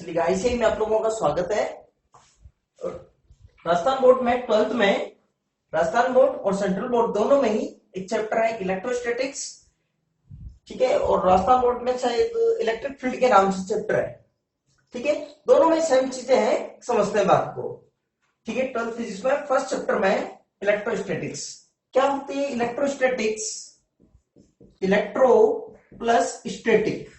चलिए ऐसे ही में आप लोगों का स्वागत है। राजस्थान बोर्ड में 12th में राजस्थान बोर्ड और सेंट्रल बोर्ड दोनों में ही एक चैप्टर है इलेक्ट्रोस्टैटिक्स, ठीक है। और राजस्थान बोर्ड में शायद इलेक्ट्रिक फील्ड के नाम से चैप्टर है, ठीक है। दोनों में सेम चीजें हैं, समझते हैं बात को, ठीक है। 12th फिजिक्स में फर्स्ट चैप्टर में इलेक्ट्रोस्टैटिक्स क्या होती है। Electrostatics electro plus static.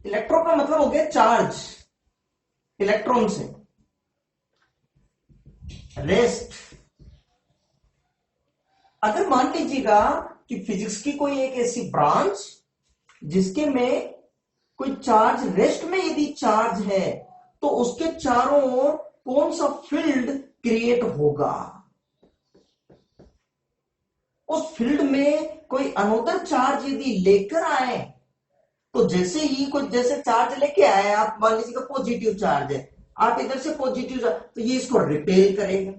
Electro का मतलब हो गया चार्ज, इलेक्ट्रॉन से रेस्ट। अगर मान लीजिएगा कि फिजिक्स की कोई एक ऐसी ब्रांच जिसके में कोई चार्ज रेस्ट में यदि चार्ज है तो उसके चारों ओर कौन सा फील्ड क्रिएट होगा। उस फील्ड में कोई अनोदर चार्ज यदि लेकर आए तो जैसे ही कोई जैसे चार्ज लेके आए, आप मान लीजिएगा पॉजिटिव चार्ज है, आप इधर से पॉजिटिव चार्ज तो ये इसको रिपेल करेगा।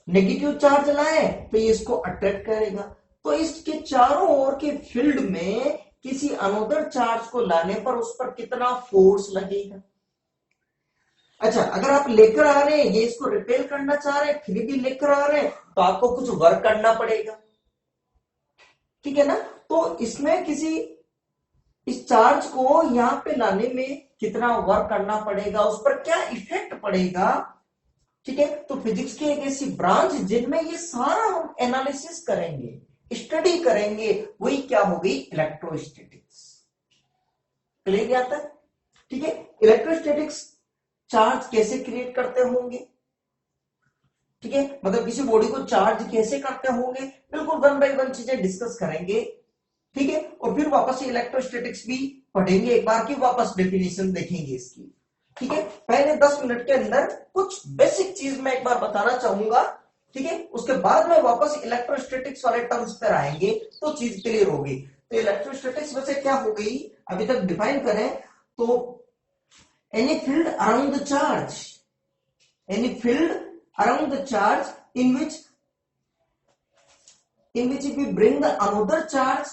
नेगेटिव चार्ज लाए तो ये इसको अट्रैक्ट करेगा। तो इसके चारों ओर के फील्ड में किसी अनोदर चार्ज को लाने पर उस पर कितना फोर्स लगेगा। अच्छा, अगर आप लेकर आ रहे हैं, ये इसको रिपेल करना चाह रहे हैं, फिर भी लेकर आ रहे हैं, तो आपको कुछ वर्क करना पड़ेगा, ठीक है ना। तो इसमें इस चार्ज को यहां पे लाने में कितना वर्क करना पड़ेगा, उस पर क्या इफेक्ट पड़ेगा, ठीक है। तो फिजिक्स की एक ऐसी ब्रांच जिनमें ये सारा हम एनालिसिस करेंगे, स्टडी करेंगे, वही क्या हो गई इलेक्ट्रोस्टैटिक्स। क्लियर गया था, ठीक है। इलेक्ट्रोस्टैटिक्स चार्ज कैसे क्रिएट करते होंगे, ठीक है, मतलब किसी बॉडी को चार्ज कैसे करते होंगे, बिल्कुल वन बाय वन चीजें डिस्कस करेंगे, ठीक है। और फिर वापस से इलेक्ट्रोस्टैटिक्स भी पढ़ेंगे एक बार की, वापस डेफिनेशन देखेंगे इसकी, ठीक है। पहले 10 मिनट के अंदर कुछ बेसिक चीज मैं एक बार बताना चाहूंगा, ठीक है। उसके बाद में वापस इलेक्ट्रोस्टैटिक्स वाले टर्म्स पर आएंगे तो चीज क्लियर होगी। तो इलेक्ट्रोस्टैटिक्स वैसे क्या हो गई, अभी तक डिफाइन करें तो any field around the charge, any field around the charge in which if we bring the another charge,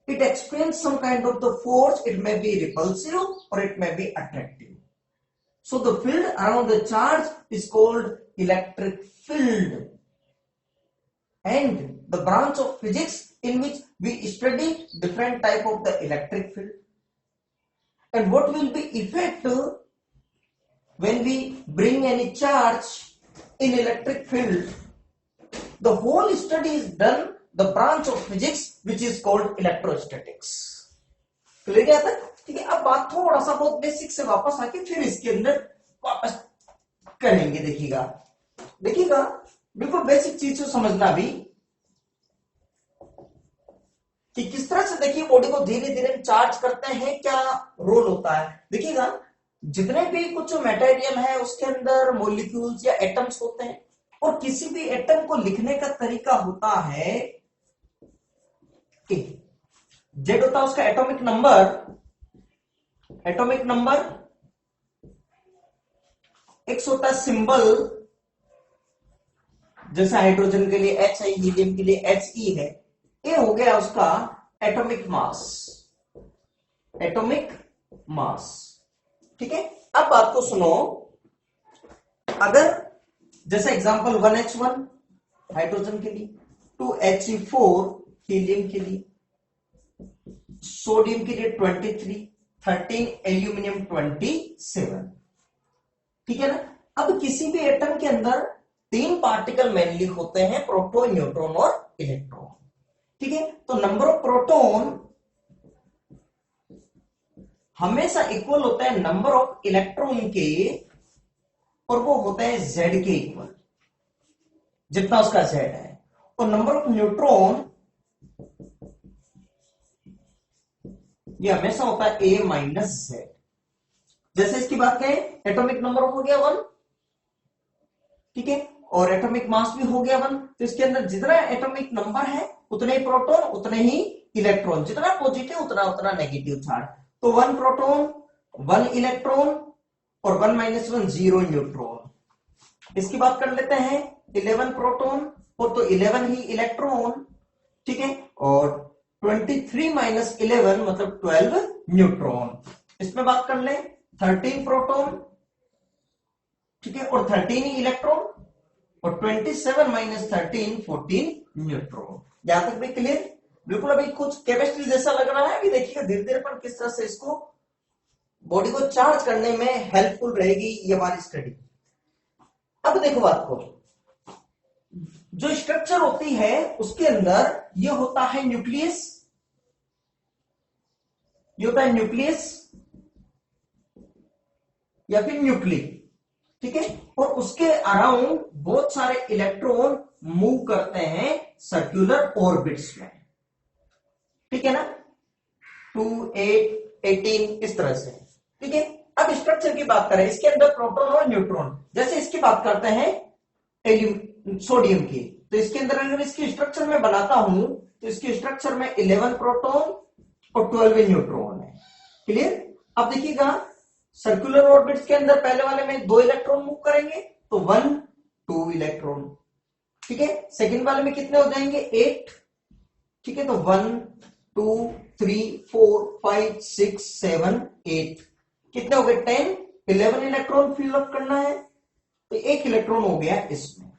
it experiences some kind of the force. It may be repulsive or it may be attractive. So the field around the charge is called electric field, and the branch of physics in which we study different type of the electric field and what will be effect when we bring any charge in electric field. The whole study is done the branch of physics which is called electrostatics. Clear गया था, ठीक है। अब बात थोड़ा सा बहुत basic से वापस आके फिर इसके अंदर वापस करेंगे। देखिएगा बिल्कुल बेसिक चीज को समझना भी कि किस तरह से, देखिए बॉडी को धीरे धीरे चार्ज करते हैं, क्या रोल होता है। देखिएगा जितने भी कुछ मटेरियल है उसके अंदर मॉलिक्यूल्स या एटम्स होते हैं, और किसी भी एटम को लिखने का तरीका होता है कि जेड होता है उसका एटॉमिक नंबर, एक्स होता है सिंबल, जैसे हाइड्रोजन के लिए एच है, हीलियम के लिए एच ई है, ए हो गया उसका एटॉमिक मास, ठीक है। अब बात को सुनो, अगर जैसे एग्जांपल 1H1 हाइड्रोजन के लिए, 2He4 हीलियम के लिए, सोडियम के लिए 23, 13 एल्यूमिनियम 27, ठीक है ना। अब किसी भी एटम के अंदर 3 पार्टिकल मेनली होते हैं, प्रोटॉन, न्यूट्रॉन और इलेक्ट्रॉन, ठीक है। तो नंबर ऑफ प्रोटॉन हमेशा इक्वल होता है नंबर ऑफ इलेक्ट्रॉन के, और वो होता है Z के इक्वल, जितना उसका Z है। और नंबर ऑफ न्यूट्रॉन ये हमेशा होता है A माइनस Z। जैसे इसकी बात करें, एटॉमिक नंबर हो गया 1, ठीक है, और एटॉमिक मास भी हो गया 1, तो इसके अंदर जितना एटॉमिक नंबर है उतने ही प्रोटॉन उतने ही इलेक्ट्रॉन, जितना पॉजिटिव उतना नेगेटिव चार्ज। तो 1 प्रोटॉन 1 इलेक्ट्रॉन और 1 माइनस 1 0 न्यूट्रॉन। इसकी बात कर लेते हैं 11 प्रोटॉन और तो 11 ही इलेक्ट्रॉन, ठीक है, और 23 माइनस 11 मतलब 12 न्यूट्रॉन। इसमें बात कर लें 13 प्रोटॉन, ठीक है, और 13 ही इलेक्ट्रॉन, और 27 माइनस 13 14 न्यूट्रॉन। यहां तक भी क्लियर? बिल्कुल अभी कुछ केमिस्ट्री जैसा लग रहा है। अभी देखिएगा धीरे धीरे पर किस तरह से इसको बॉडी को चार्ज करने में हेल्पफुल रहेगी ये हमारी स्टडी। अब देखो बात को, जो स्ट्रक्चर होती है उसके अंदर ये होता है न्यूक्लियस, ये होता है न्यूक्लियस या फिर न्यूक्ली, ठीक है, और उसके अराउंड बहुत सारे इलेक्ट्रॉन मूव करते हैं सर्कुलर ऑर्बिट्स में, ठीक है ना, 2 8 18 इस तरह से, ठीक है। अब स्ट्रक्चर की बात करें, इसके अंदर प्रोटॉन और न्यूट्रॉन, जैसे इसकी बात करते हैं सोडियम की, तो इसके अंदर अगर इसकी स्ट्रक्चर में बनाता हूं तो इसकी स्ट्रक्चर में 11 प्रोटॉन और 12 न्यूट्रॉन है। क्लियर? अब देखिएगा सर्कुलर ऑर्बिट्स के अंदर पहले वाले में 2 इलेक्ट्रॉन मूव करेंगे तो 1 2 इलेक्ट्रॉन, ठीक है। सेकंड वाले में कितने हो जाएंगे 8, ठीक है, तो 1 2 3 4 5 6 7 8 कितने हो गए 10, 11 इलेक्ट्रॉन फिल अप करना है तो 1 इलेक्ट्रॉन हो गया इसमें।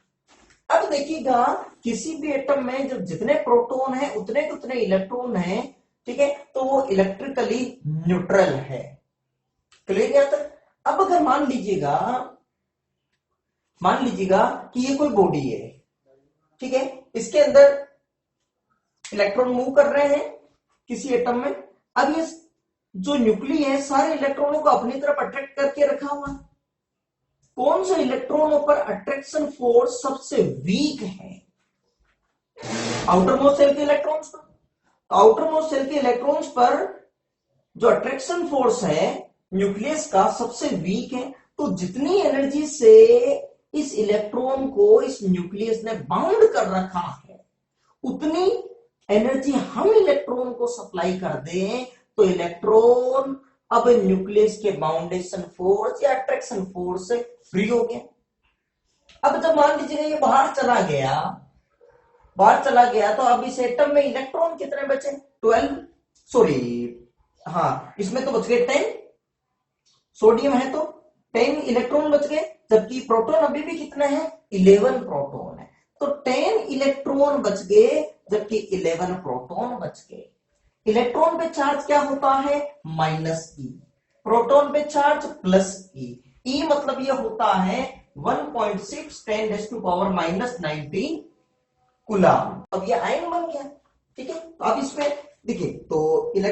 अब देखिएगा किसी भी एटम में जब जितने प्रोटॉन है उतने उतने इलेक्ट्रॉन है, ठीक है, तो वो इलेक्ट्रिकली न्यूट्रल है। क्लियर यहां तक? अब अगर मान लीजिएगा कि ये कोई बॉडी है, ठीक है, इसके अंदर इलेक्ट्रॉन मूव कर रहे हैं किसी एटम में। अब ये जो न्यूक्ली है सारे इलेक्ट्रॉनों को अपनी तरफ अट्रैक्ट करके रखा हुआ है। कौन से इलेक्ट्रॉनों पर अट्रैक्शन फोर्स सबसे वीक है? आउटर मोस्ट सेल के इलेक्ट्रॉन्स पर। आउटर मोस्ट सेल के इलेक्ट्रॉन्स पर जो अट्रैक्शन फोर्स है न्यूक्लियस का सबसे वीक है, तो जितनी एनर्जी से इस इलेक्ट्रॉन को इस न्यूक्लियस ने बाउंड कर रखा है उतनी एनर्जी हम इलेक्ट्रॉन को सप्लाई कर दें तो इलेक्ट्रॉन अब न्यूक्लियस के बाउंडेशन फोर्स या अट्रैक्शन फोर्स से फ्री हो गया। अब जब मान लीजिए ये बाहर चला गया तो अब इस एटम में इलेक्ट्रॉन कितने बचे 12, सॉरी हाँ इसमें तो बच गए 10, सोडियम है तो 10 इलेक्ट्रॉन बच गए, जबकि प्रोटॉन अभी भी कितने हैं 11 प्रोटॉन है, तो 10 इलेक्ट्रॉन बच गए जबकि 11 प्रोटॉन बच गए। इलेक्ट्रॉन पे चार्ज क्या होता है -e, प्रोटॉन पे चार्ज +e, e मतलब ये होता है 1.6 10⁻⁻⁻19 कूलम। अब ये आयन बन गया, ठीक है। तो अब इसमें देखिए तो 10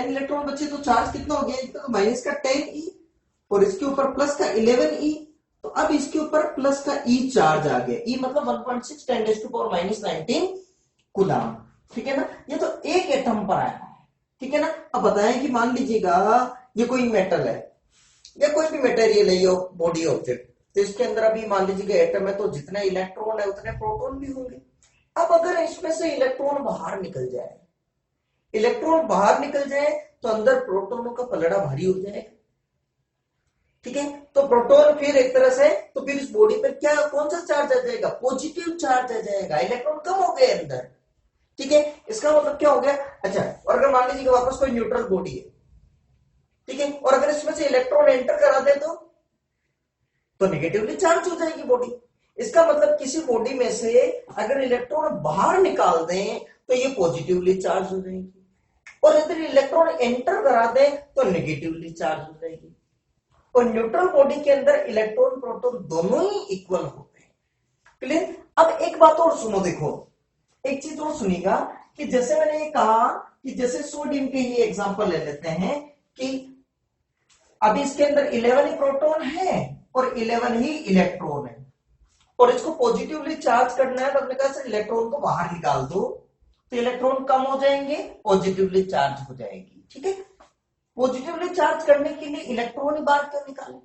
इलेक्ट्रॉन बचे तो चार्ज कितना हो गया, तो माइनस का 10e और इसके ऊपर प्लस का 11e, तो अब इसके ऊपर प्लस का e चार्ज आ गया, e मतलब 1.6 10⁻⁻19 कूलम, ठीक है ना। ये तो एक एटम पर आया है, ठीक है ना। अब बताएं कि मान लीजिएगा ये कोई मेटल है या कोई भी मटेरियल है ये बॉडी ऑब्जेक्ट, तो इसके अंदर अभी मान लीजिए एटम है तो जितने इलेक्ट्रॉन है उतने प्रोटॉन भी होंगे। अब अगर इसमें से इलेक्ट्रॉन बाहर निकल जाए तो अंदर प्रोटॉनों का पलड़ा भारी हो जाएगा, ठीक है। तो प्रोटॉन फिर एक तरह से तो फिर इस बॉडी पर क्या कौन सा चार्ज आ जाएगा, पॉजिटिव चार्ज आ जाएगा, इलेक्ट्रॉन कम हो गए अंदर, ठीक है। इसका मतलब क्या हो गया, अच्छा, और अगर मान लीजिए वापस कोई न्यूट्रल बॉडी है, ठीक है, और अगर इसमें से इलेक्ट्रॉन एंटर करा दे तो नेगेटिवली चार्ज हो जाएगी बॉडी। इसका मतलब किसी बॉडी में से अगर इलेक्ट्रॉन बाहर निकाल दें तो ये पॉजिटिवली चार्ज हो जाएगी, और यदि इलेक्ट्रॉन एंटर करा दे तो नेगेटिवली चार्ज हो जाएगी। और न्यूट्रल बॉडी के अंदर इलेक्ट्रॉन प्रोटॉन दोनों ही इक्वल होते हैं। क्लियर? अब एक बात और सुनो, देखो एक चीज और सुनिएगा कि जैसे मैंने ये कहा कि जैसे सोडियम के लिए एग्जांपल ले लेते हैं कि अभी इसके अंदर 11 ही प्रोटॉन है और 11 ही इलेक्ट्रॉन है, और इसको पॉजिटिवली चार्ज करना है तो अपने कहा इलेक्ट्रॉन को बाहर निकाल दो तो इलेक्ट्रॉन कम हो जाएंगे, पॉजिटिवली चार्ज हो जाएगी, ठीक है। पॉजिटिवली चार्ज करने के लिए इलेक्ट्रॉन ही बाहर क्यों निकाले,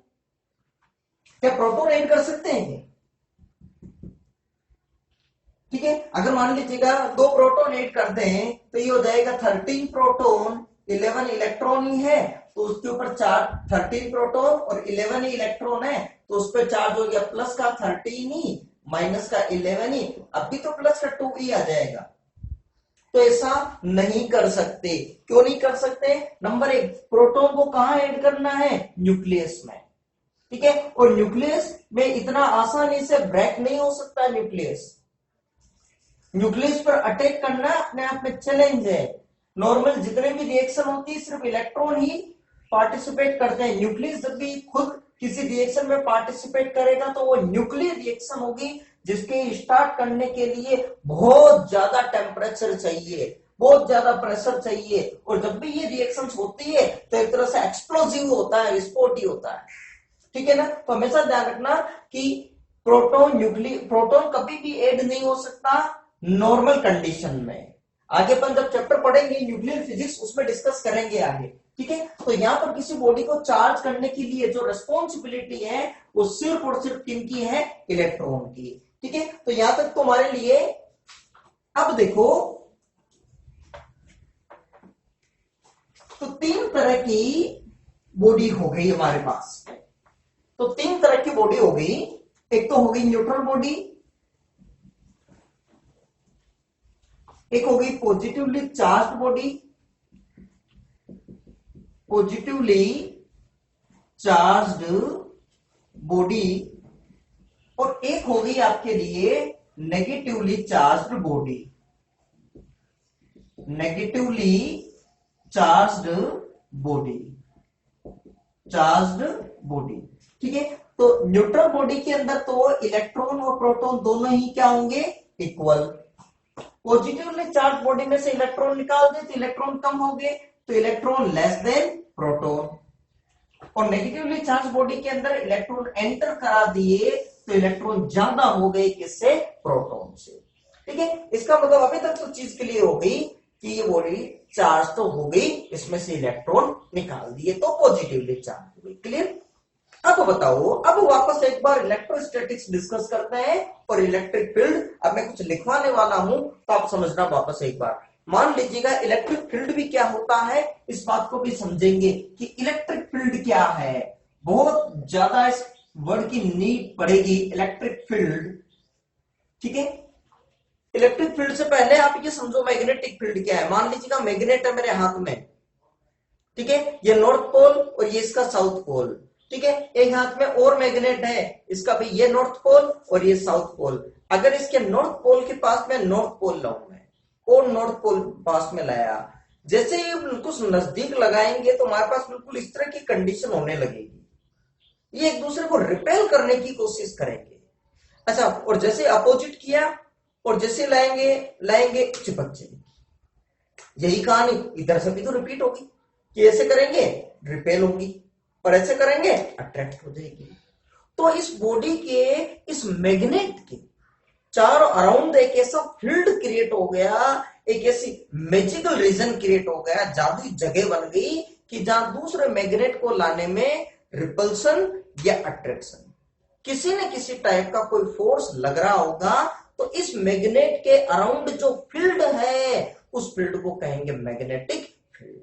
क्या प्रोटॉन ऐड कर सकते हैं, ठीक है। अगर मान लीजिएगा 2 प्रोटॉन ऐड करते हैं तो ये हो जाएगा 13 प्रोटॉन 11 इलेक्ट्रॉन ही है, तो उसके ऊपर चार्ज 13 प्रोटॉन और 11 ही इलेक्ट्रॉन है तो उस पर चार्ज हो गया प्लस का 13 ही माइनस का 11 ही, अब भी तो प्लस का 2 ही आ जाएगा, तो ऐसा नहीं कर सकते। क्यों नहीं कर सकते? नंबर एक, प्रोटॉन को कहां ऐड करना है? न्यूक्लियस में, ठीक है। और न्यूक्लियस में इतना आसानी से ब्रेक नहीं हो सकता। न्यूक्लियस पर अटैक करना अपने आप में चैलेंज है। नॉर्मल जितने भी रिएक्शन होती है सिर्फ इलेक्ट्रॉन ही पार्टिसिपेट करते हैं। न्यूक्लियस जब भी खुद किसी रिएक्शन में पार्टिसिपेट करेगा तो वो न्यूक्लियर रिएक्शन होगी, जिसके स्टार्ट करने के लिए बहुत ज्यादा टेम्परेचर चाहिए, बहुत ज्यादा प्रेशर चाहिए। और जब भी ये रिएक्शंस होती है तो एक तरह से एक्सप्लोजिव होता है, विस्फोटी होता है, ठीक है ना। तो हमेशा ध्यान रखना कि प्रोटॉन कभी भी ऐड नहीं हो सकता नॉर्मल कंडीशन में। आगे अपन जब चैप्टर पढ़ेंगे न्यूक्लियर फिजिक्स उसमें डिस्कस करेंगे आगे, ठीक है। तो यहां पर किसी बॉडी को चार्ज करने के लिए जो रिस्पॉन्सिबिलिटी है वो सिर्फ और सिर्फ किनकी है? इलेक्ट्रॉन की, ठीक है। तो यहां तक तुम्हारे लिए। अब देखो, तो तीन तरह की बॉडी हो गई हमारे पास। तो तीन तरह की बॉडी हो गई। एक तो हो गई न्यूट्रल बॉडी, एक हो गई positively charged body, positively charged body, और एक हो गई आपके लिए negatively charged body, negatively charged body, charged body, ठीक है। तो न्यूट्रल बॉडी के अंदर तो इलेक्ट्रॉन और प्रोटॉन दोनों ही क्या होंगे? इक्वल। पॉजिटिवली चार्ज बॉडी में से इलेक्ट्रॉन निकाल दे तो इलेक्ट्रॉन कम हो गए, तो इलेक्ट्रॉन लेस देन प्रोटॉन। और नेगेटिवली चार्ज बॉडी के अंदर इलेक्ट्रॉन एंटर करा दिए तो इलेक्ट्रॉन ज्यादा हो गए, किससे? प्रोटॉन से, ठीक है। इसका मतलब अभी तक तो चीज क्लियर हो गई कि ये बॉडी चार्ज तो हो गई, इसमें से इलेक्ट्रॉन निकाल दिए तो पॉजिटिवली चार्ज हो गई। क्लियर? अब बताओ, अब वापस एक बार इलेक्ट्रोस्टैटिक्स डिस्कस करते हैं और इलेक्ट्रिक फील्ड। अब मैं कुछ लिखवाने वाला हूं तो आप समझना वापस एक बार। मान लीजिएगा इलेक्ट्रिक फील्ड भी क्या होता है, इस बात को भी समझेंगे कि इलेक्ट्रिक फील्ड क्या है। बहुत ज्यादा इस वर्ड की नीड पड़ेगी, इलेक्ट्रिक फील्ड, ठीक है। इलेक्ट्रिक फील्ड से पहले आप ये समझो मैग्नेटिक फील्ड क्या है। मान लीजिएगा मैग्नेट है मेरे हाथ में, ठीक है। ये नॉर्थ पोल और ये इसका साउथ पोल, ठीक है। एक हाथ में और मैग्नेट है, इसका भी ये नॉर्थ पोल और ये साउथ पोल। अगर इसके नॉर्थ पोल के पास में नॉर्थ पोल लाऊं मैं और नॉर्थ पोल पास में लाया, जैसे ही कुछ नजदीक लगाएंगे तो हमारे पास बिल्कुल इस तरह की कंडीशन होने लगेगी, ये एक दूसरे को रिपेल करने की कोशिश करेंगे। अच्छा, और जैसे अपोजिट किया और जैसे लाएंगे लाएंगे चिपक जाएगी। यही कहानी इधर से भी तो रिपीट होगी कि ऐसे करेंगे रिपेल होगी और ऐसे करेंगे अट्रैक्ट हो जाएगी। तो इस बॉडी के, इस मैग्नेट के चारों अराउंड एक ऐसा फील्ड क्रिएट हो गया, एक ऐसी मैजिकल रीजन क्रिएट हो गया, जादुई जगह बन गई कि जहां दूसरे मैग्नेट को लाने में रिपल्सन या अट्रैक्शन, किसी न किसी टाइप का कोई फोर्स लग रहा होगा। तो इस मैग्नेट के अराउंड जो फील्ड है उस फील्ड को कहेंगे मैग्नेटिक फील्ड।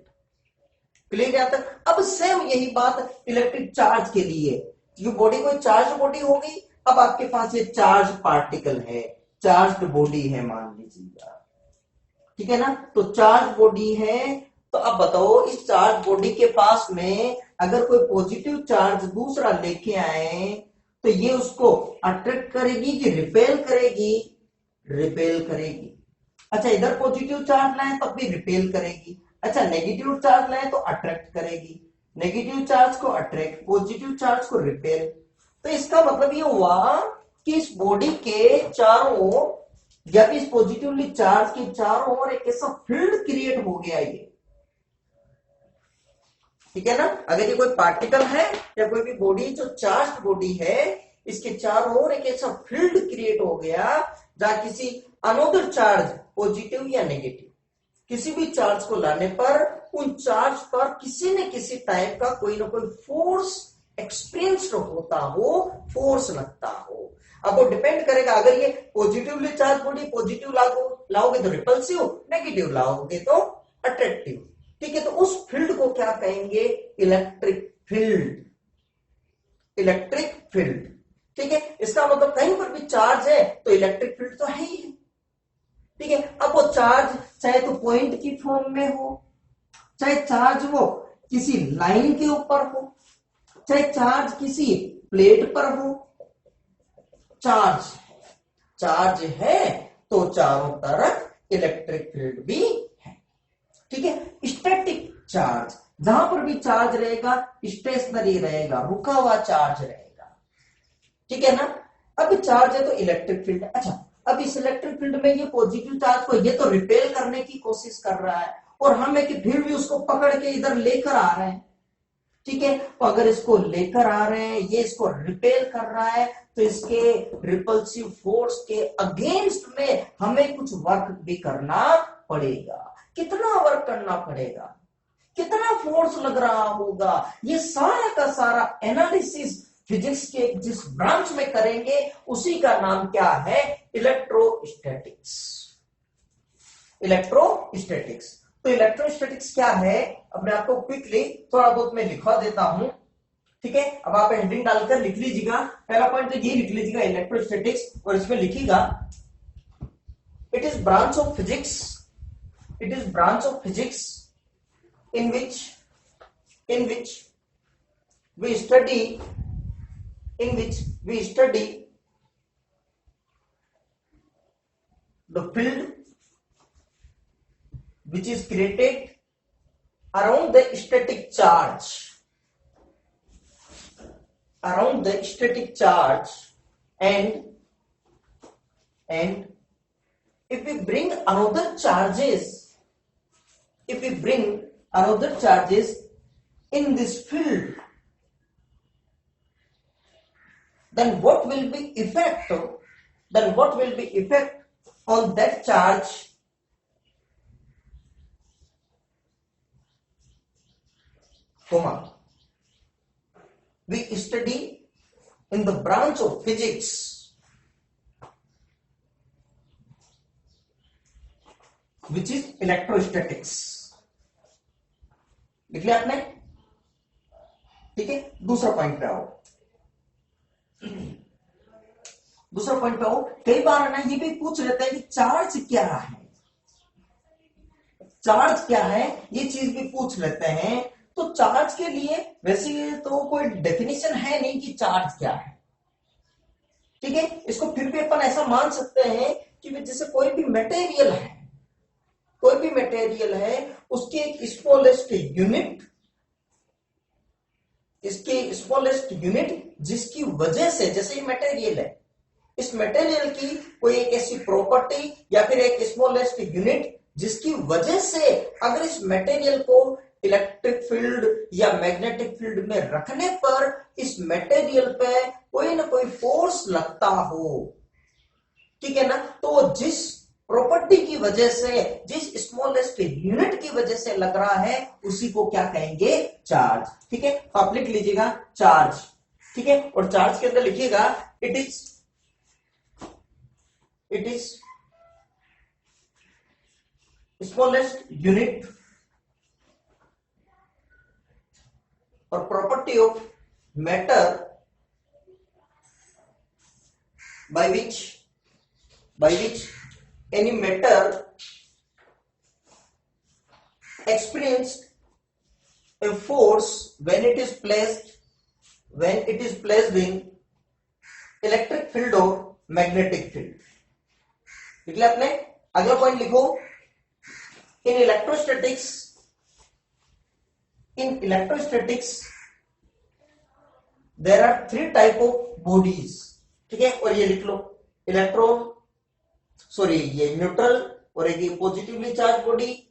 क्लियर यहां तक? अब सेम यही बात इलेक्ट्रिक चार्ज के लिए। ये बॉडी कोई चार्ज बॉडी हो गई, अब आपके पास ये चार्ज पार्टिकल है, चार्ज बॉडी है मान लीजिएगा, ठीक है ना। तो चार्ज बॉडी है, तो अब बताओ इस चार्ज बॉडी के पास में अगर कोई पॉजिटिव चार्ज दूसरा लेके आए तो ये उसको अट्रैक्ट करेगी कि रिपेल करेगी? रिपेल करेगी। अच्छा, इधर पॉजिटिव चार्ज लाए तब भी रिपेल करेगी। अच्छा, नेगेटिव चार्ज लाए तो अट्रैक्ट करेगी, नेगेटिव चार्ज को अट्रैक्ट, पॉजिटिव चार्ज को रिपेल। तो इसका मतलब ये हुआ कि इस बॉडी के चारों या फिर इस पॉजिटिवली चार्ज के चारों ओर एक ऐसा फील्ड क्रिएट हो गया ये, ठीक है ना। अगर ये कोई पार्टिकल है या कोई भी बॉडी जो चार्ज बॉडी है, इसके चारों ओर एक ऐसा फील्ड क्रिएट हो गया जहां किसी अनदर चार्ज, पॉजिटिव या नेगेटिव, किसी भी चार्ज को लाने पर उन चार्ज पर किसी न किसी टाइप का कोई ना कोई फोर्स एक्सपीरियंस्ड होता हो, फोर्स लगता हो। अब वो डिपेंड करेगा, अगर ये पॉजिटिवली चार्ज बॉडी पॉजिटिव लाओगे तो रिपल्सिव, नेगेटिव लाओगे तो अट्रैक्टिव, ठीक है। तो उस फील्ड को क्या कहेंगे? इलेक्ट्रिक फील्ड, इलेक्ट्रिक फील्ड, ठीक है। इसका मतलब कहीं पर भी चार्ज है तो इलेक्ट्रिक फील्ड तो है ही है, ठीक है। अब वो चार्ज चाहे तो पॉइंट की फॉर्म में हो, चाहे चार्ज वो किसी लाइन के ऊपर हो, चाहे चार्ज किसी प्लेट पर हो, चार्ज चार्ज है तो चारों तरफ इलेक्ट्रिक फील्ड भी है। ठीक है। स्टैटिक चार्ज, जहां पर भी चार्ज रहेगा स्टेशनरी रहेगा, रुका हुआ चार्ज रहेगा। ठीक है ना। अब चार्ज है तो इलेक्ट्रिक फील्ड। अच्छा, अब इस इलेक्ट्रिक फील्ड में ये पॉजिटिव चार्ज को ये तो रिपेल करने की कोशिश कर रहा है, और हम है कि फिर भी उसको पकड़ के इधर लेकर आ रहे हैं। ठीक है। तो अगर इसको लेकर आ रहे हैं, ये इसको रिपेल कर रहा है, तो इसके रिपल्सिव फोर्स के अगेंस्ट में हमें कुछ वर्क भी करना पड़ेगा। कितना वर्क करना पड़ेगा, कितना फोर्स लग रहा होगा, ये सारा का सारा एनालिसिस फिजिक्स के जिस ब्रांच में करेंगे उसी का नाम क्या है, इलेक्ट्रोस्टैटिक्स। इलेक्ट्रोस्टैटिक्स। तो इलेक्ट्रोस्टैटिक्स क्या है, अब मैं आपको क्विकली थोड़ा बहुत मैं लिखवा देता हूं। ठीक है। अब आप हेडिंग डालकर लिख लीजिएगा। पहला पॉइंट तो ये लिख लीजिएगा इलेक्ट्रोस्टैटिक्स, और इसमें लिखिएगा it is branch of physics, it is branch of physics in which we study the field which is created around the static charge, and if we bring another charges in this field, then what will be effect on that charge, we study in the branch of physics which is electrostatics। लिख लिया आपने। ठीक है। दूसरा point पे आओ, दूसरा point पे आओ। कई बार ना ये भी पूछ लेते हैं कि चार्ज क्या है, चार्ज क्या है, ये चीज भी पूछ लेते हैं। तो चार्ज के लिए वैसे तो कोई डेफिनेशन है नहीं कि चार्ज क्या है। ठीक है। इसको फिर भी अपन ऐसा मान सकते हैं कि जैसे कोई भी मटेरियल है, कोई भी मटेरियल है, उसकी एक स्मॉलेस्ट यूनिट, इसकी स्मॉलेस्ट यूनिट जिसकी वजह से, जैसे ये मटेरियल है, इस मटेरियल की कोई एक ऐसी प्रॉपर्टी या फिर एक स्मॉलेस्ट यूनिट जिसकी वजह से अगर इस मटेरियल को इलेक्ट्रिक फील्ड या मैग्नेटिक फील्ड में रखने पर इस मटेरियल पे कोई ना कोई फोर्स लगता हो। ठीक है ना। तो जिस प्रॉपर्टी की वजह से, जिस स्मॉलेस्ट यूनिट की वजह से लग रहा है, उसी को क्या कहेंगे, चार्ज। ठीक है। तो आप लिख लीजिएगा चार्ज। ठीक है। और चार्ज के अंदर लिखिएगा इट इज स्मॉलेस्ट यूनिट और property of matter by which any matter experienced a force when it is placed in electric field or magnetic field। लिख लिया आपने। अगला पॉइंट लिखो, in electrostatics there are 3 type of bodies। ठीक है। और ये लिख लो, ये न्यूट्रल, और एक पॉजिटिवली चार्ज बॉडी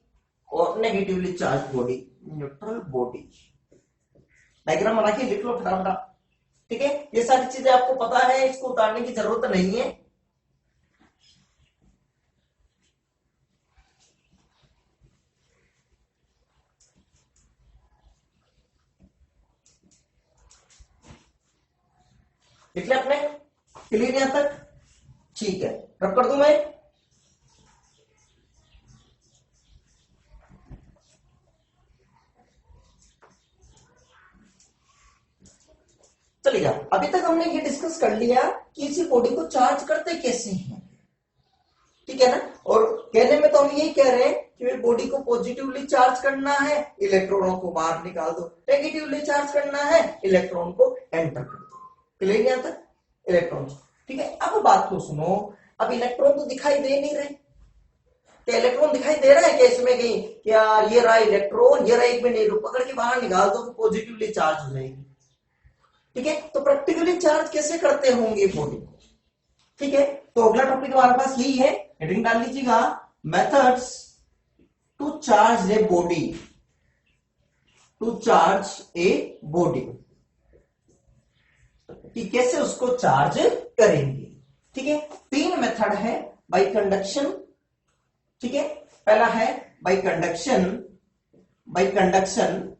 और negatively charge body, neutral body. Diagram बना के लिख लो फटाफट। ठीक है। ये सारी चीजें आपको पता है, इसको उतारने की जरूरत नहीं है। लिख लिया आपने, क्लियर यहां तक? ठीक है। रब कर दूं मैं। चलिए, अभी तक हमने ये डिस्कस कर लिया कि इसी बॉडी को चार्ज करते कैसे हैं। ठीक है ना। और कहने में तो हम यही कह रहे हैं कि बॉडी को पॉजिटिवली चार्ज करना है, इलेक्ट्रॉनों को बाहर निकाल दो, नेगेटिवली चार्ज करना है, इलेक्ट्रॉन को एंटर कर दो। क्लियर यहां तक इलेक्ट्रॉन। ठीक है, अब बात को सुनो, अब इलेक्ट्रॉन तो दिखाई दे नहीं रहे, क्या इलेक्ट्रॉन दिखाई दे रहा है क्या इसमें कहीं? क्या ये रहा इलेक्ट्रॉन, ये रहा, एक मिनट पकड़ के बाहर निकाल दो तो पॉजिटिवली चार्ज हो जाएगी। ठीक है, तो प्रैक्टिकली चार्ज कैसे करते होंगे बॉडी को? ठीक है, तो अगला टॉपिक हमारे पास यही है, हेडिंग डाल लीजिएगा, methods to charge a body, to charge a body, कि कैसे उसको चार्ज करेंगे। ठीक है, 3 मेथड है, बाय कंडक्शन, ठीक है, पहला है बाय कंडक्शन, बाय कंडक्शन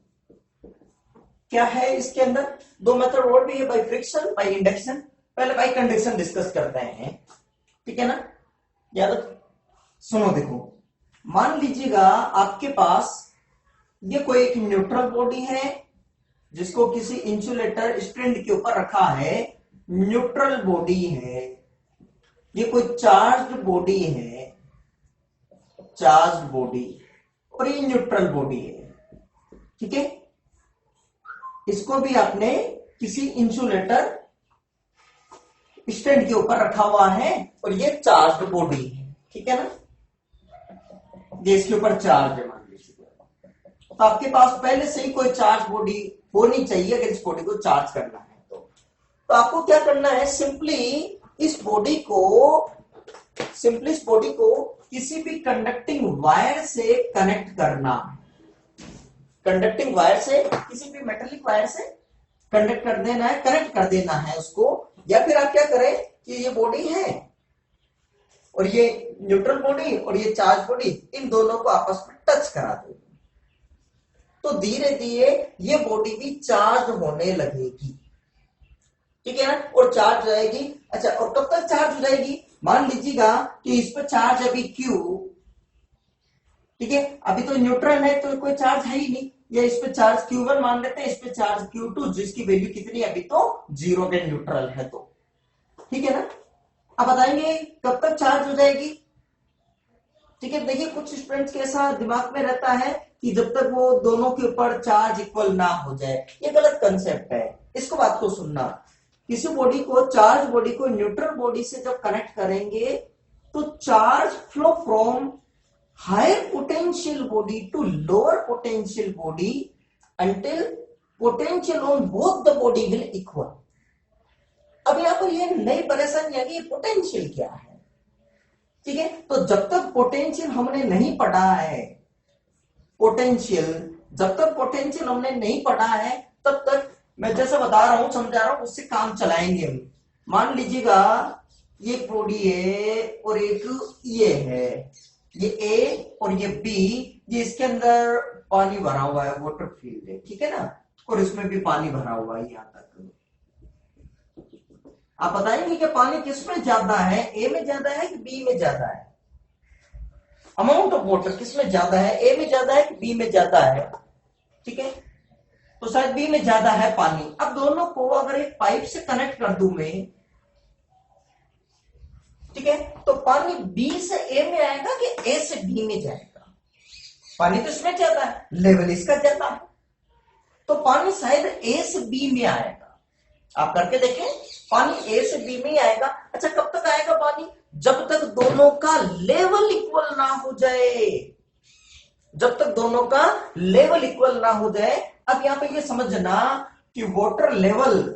क्या है इसके अंदर 2 मेथड और भी है, बाय फ्रिक्शन, बाय इंडक्शन। पहले बाय कंडक्शन डिस्कस करते हैं, ठीक है ना। याद सुनो, देखो मान लीजिएगा आपके पास ये कोई एक न्यूट्रल बॉडी है जिसको किसी इंसुलेटर स्टैंड के ऊपर रखा है, न्यूट्रल बॉडी है, ये कोई चार्ज बॉडी है, चार्ज बॉडी, और ये न्यूट्रल बॉडी है। ठीक है, इसको भी आपने किसी इंसुलेटर स्टैंड के ऊपर रखा हुआ है और ये चार्ज बॉडी है। ठीक है ना, ये इसके ऊपर चार्ज है मान लीजिए, तो आपके पास पहले से ही कोई चार्ज बॉडी होनी चाहिए अगर इस बॉडी को चार्ज करना है तो आपको क्या करना है, सिंपली इस बॉडी को किसी भी कंडक्टिंग वायर से कनेक्ट करना, कंडक्टिंग वायर से, किसी भी मेटेलिक वायर से कंडक्ट कर देना है, कनेक्ट कर देना है उसको। या फिर आप क्या करें कि ये बॉडी है और ये न्यूट्रल बॉडी और ये चार्ज बॉडी, इन दोनों को आपस में टच करा दो, तो धीरे धीरे ये बॉडी भी चार्ज होने लगेगी। ठीक है ना, और चार्ज हो जाएगी। अच्छा, और कब तक चार्ज हो जाएगी? मान लीजिएगा कि इस पर चार्ज अभी Q, ठीक है, अभी तो न्यूट्रल है तो कोई चार्ज है ही नहीं, या इस पे चार्ज Q1 मान लेते हैं, इस पे चार्ज Q2, जिसकी वैल्यू कितनी है अभी तो 0 के न्यूट्रल है तो। ठीक है ना, अब बताएंगे कब तक चार्ज हो जाएगी। ठीक है, देखिए कुछ स्टूडेंट्स के ऐसा दिमाग में रहता है कि जब तक वो दोनों के ऊपर चार्ज इक्वल ना हो जाए, ये गलत कंसेप्ट है, इसको बात को सुनना। किसी बॉडी को, चार्ज बॉडी को न्यूट्रल बॉडी से जब कनेक्ट करेंगे तो charge flow from higher potential body to lower potential body until potential on both the body will equal। अब यहां पर ये नई परेशानी है कि पोटेंशियल क्या है। ठीक है, तो जब तक पोटेंशियल हमने नहीं पढ़ा है, पोटेंशियल जब तक पोटेंशियल हमने नहीं पढ़ा है तब तक मैं जैसे बता रहा हूं, समझा रहा हूं, उससे काम चलाएंगे हम। मान लीजिएगा ये बॉडी है और एक ये है, ये ए और ये बी, ये इसके अंदर पानी भरा हुआ है, वाटर फील्ड है, ठीक है ना, और इसमें भी पानी भरा हुआ है यहां तक। आप बताएंगे कि पानी किसमें ज्यादा है, ए में ज्यादा है कि बी में ज्यादा है? अमाउंट ऑफ वाटर किसमें ज्यादा है, ए में ज्यादा है कि बी में ज्यादा है? ठीक है, तो शायद बी में ज्यादा है पानी। अब दोनों को अगर एक पाइप से कनेक्ट कर दूं मैं, ठीक है, तो पानी बी से ए में आएगा कि ए से बी में जाएगा? पानी तो इसमें ज्यादा है, लेवल इसका ज्यादा है, तो पानी शायद ए से बी में आएगा। आप करके देखें, पानी ए से बी में ही आएगा। अच्छा, कब तक आएगा पानी? जब तक दोनों का लेवल इक्वल ना हो जाए, जब तक दोनों का लेवल इक्वल ना हो जाए। अब यहां पे ये समझना कि वाटर लेवल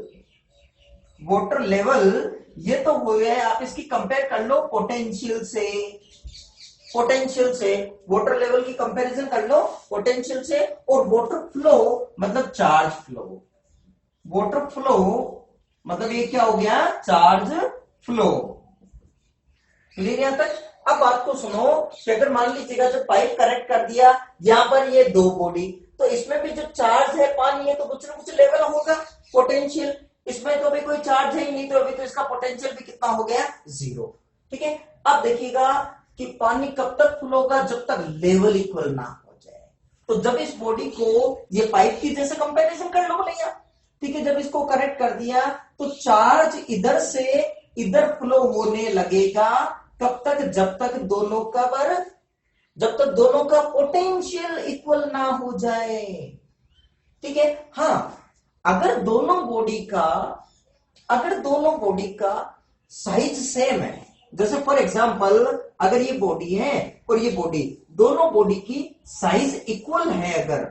ये तो हो गया, आप इसकी कंपेयर कर लो पोटेंशियल से, वाटर लेवल की कंपैरिजन कर लो पोटेंशियल से। और वाटर फ्लो मतलब चार्ज फ्लो, वाटर फ्लो मतलब ये क्या हो गया, चार्ज फ्लो। क्लियर यहां तक? अब बात को सुनो कि अगर मान लीजिएगा जो पाइप कनेक्ट कर दिया, यहां पर ये 2 बॉडी, तो इसमें भी जो चार्ज है पानी है तो कुछ ना कुछ लेवल होगा पोटेंशियल। इसमें तो भी कोई चार्ज है ही नहीं, तो अभी तो इसका पोटेंशियल भी कितना हो गया, 0। ठीक है, अब देखिएगा कि पानी कब तक फ्लो होगा, जब तक लेवल इक्वल ना हो जाए। तो जब इस बॉडी को ये पाइप की जैसे कंपैरिजन कर लो भैया, ठीक है, जब इसको कनेक्ट कर दिया तो चार्ज इधर से इधर फ्लो होने लगेगा, कब तक? जब तक दोनों का पोटेंशियल इक्वल ना हो जाए। ठीक है। हाँ, अगर दोनों बॉडी का साइज सेम है, जैसे फॉर एग्जांपल अगर ये बॉडी है और ये बॉडी, दोनों बॉडी की साइज इक्वल है अगर,